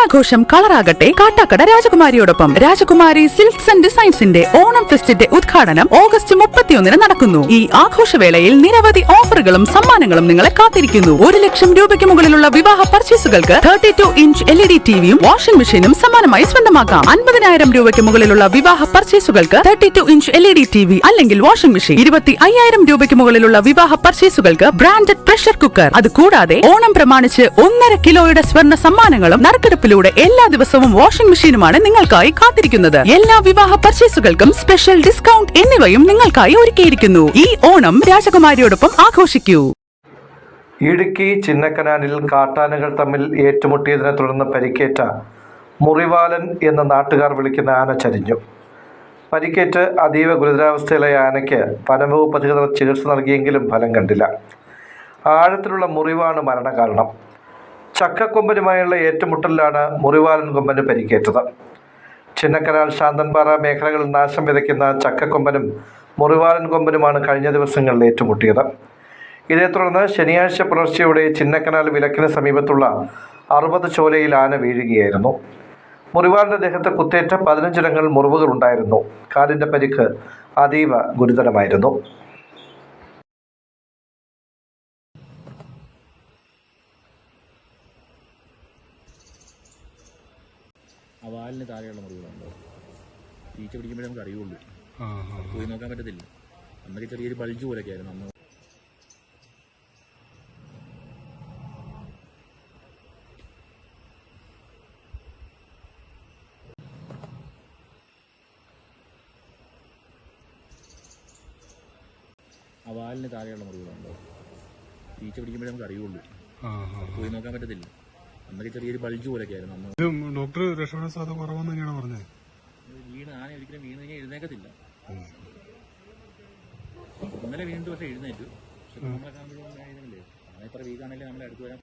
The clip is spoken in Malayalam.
ഓണാഘോഷം കളറാകട്ടെ കാട്ടാക്കട രാജകുമാരിയോടൊപ്പം. രാജകുമാരി സിൽക്സ് ആൻഡ് ഡിസൈൻസിന്റെ ഓണം ഫെസ്റ്റിന്റെ ഉദ്ഘാടനം ഓഗസ്റ്റ് 31 നടക്കുന്നു. ഈ ആഘോഷവേളയിൽ നിരവധി ഓഫറുകളും സമ്മാനങ്ങളും നിങ്ങളെ കാത്തിരിക്കുന്നു. 1 ലക്ഷം രൂപയ്ക്ക് മുകളിലുള്ള വിവാഹ പർച്ചേസുകൾക്ക് 32 ഇഞ്ച് LED ടിവിയും വാഷിംഗ് മെഷീനും സമ്മാനമായി സ്വന്തമാക്കാം. 50,000 രൂപയ്ക്ക് മുകളിലുള്ള വിവാഹ പർച്ചേസുകൾക്ക് 32 ഇഞ്ച് LED ടിവി അല്ലെങ്കിൽ വാഷിംഗ് മെഷീൻ. 25,000 രൂപയ്ക്ക് മുകളിലുള്ള വിവാഹ പർച്ചേസുകൾക്ക് ബ്രാൻഡഡ് പ്രഷർ കുക്കർ. അതുകൂടാതെ ഓണം പ്രമാണിച്ച് 1.5 കിലോയുടെ സ്വർണ്ണ സമ്മാനങ്ങളും നറുക്കെടുപ്പിലൂടെ എല്ലാ ദിവസവും വാഷിംഗ് മെഷീനുമാണ് നിങ്ങൾക്കായി കാത്തിരിക്കുന്നത്. എല്ലാ വിവാഹ പർച്ചേസുകൾക്കും സ്പെഷ്യൽ ഡിസ്കൗണ്ട് എന്നിവയും നിങ്ങൾക്കായി ഒരുക്കിയിരിക്കുന്നു. ഈ ഓണം രാജകുമാരിയോടൊപ്പം ആഘോഷിക്കൂ. ഇടുക്കി ചിന്നക്കനാലിൽ കാട്ടാനകൾ തമ്മിൽ ഏറ്റുമുട്ടിയതിനെ തുടർന്ന് പരിക്കേറ്റ മുറിവാലൻ എന്ന നാട്ടുകാർ വിളിക്കുന്ന ആന ചരിഞ്ഞു. പരിക്കേറ്റ് അതീവ ഗുരുതരാവസ്ഥയിലായ ആനയ്ക്ക് വനംവകുപ്പ് അധികൃതർ ചികിത്സ നൽകിയെങ്കിലും ഫലം കണ്ടില്ല. ആഴത്തിലുള്ള മുറിവാണ് മരണകാരണം. ചക്കക്കൊമ്പനുമായുള്ള ഏറ്റുമുട്ടലിലാണ് മുറിവാലൻ കൊമ്പന് പരിക്കേറ്റത്. ചിന്നക്കനാൽ ശാന്തൻപാറ മേഖലകളിൽ നാശം വിതയ്ക്കുന്ന ചക്കക്കൊമ്പനും മുറിവാലൻ കൊമ്പനുമാണ് കഴിഞ്ഞ ദിവസങ്ങളിൽ ഏറ്റുമുട്ടിയത്. ഇതേ തുടർന്ന് ശനിയാഴ്ച പുലർച്ചെയോടെ ചിന്നക്കനാൽ വിലക്കിന് സമീപത്തുള്ള 60 ചോലയിൽ ആന വീഴുകയായിരുന്നു. മുറിവാലന്റെ ദേഹത്ത് കുത്തേറ്റ 15 ഇടങ്ങൾ മുറിവുകൾ ഉണ്ടായിരുന്നു. കാലിന്റെ പരിക്ക് അതീവ ഗുരുതരമായിരുന്നു. ആ വാലിന് താഴെയുള്ള മുറിവുകളുണ്ടോ? ഈച്ച പിടിക്കുമ്പോഴേ നമുക്ക് അറിയുള്ളൂ, പോയി നോക്കാൻ പറ്റത്തില്ല. അന്നൊക്കെ ചെറിയൊരു ബൾജ് പോലൊക്കെ ആയിരുന്നു അന്ന്. ആ വാലിന് താഴെയുള്ള മുറിവുകളുണ്ടോ? ഈച്ച പിടിക്കുമ്പോഴേ നമുക്ക് അറിയുള്ളൂ, പോയി നോക്കാൻ പറ്റത്തില്ല. അന്നൊക്കെ ചെറിയൊരു ബൾജ് പോലൊക്കെ ആയിരുന്നു അന്ന്. ഡോക്ടർ രക്ഷപ്പെടാൻ സാധ്യത കുറവെന്ന് തന്നെയാണ് പറഞ്ഞത്. ആന ഒരിക്കലും വീണ് കഴിഞ്ഞാൽ എഴുന്നേക്കത്തില്ല. ഇന്നലെ വീണ്ടും പക്ഷെ എഴുന്നേറ്റു. പക്ഷെ നമ്മളെ കാണുമ്പോഴും എഴുന്നേക്കില്ലേ, ആന ഇത്ര വീക്കാണെങ്കിലും നമ്മളെ അടുത്ത് വരാൻ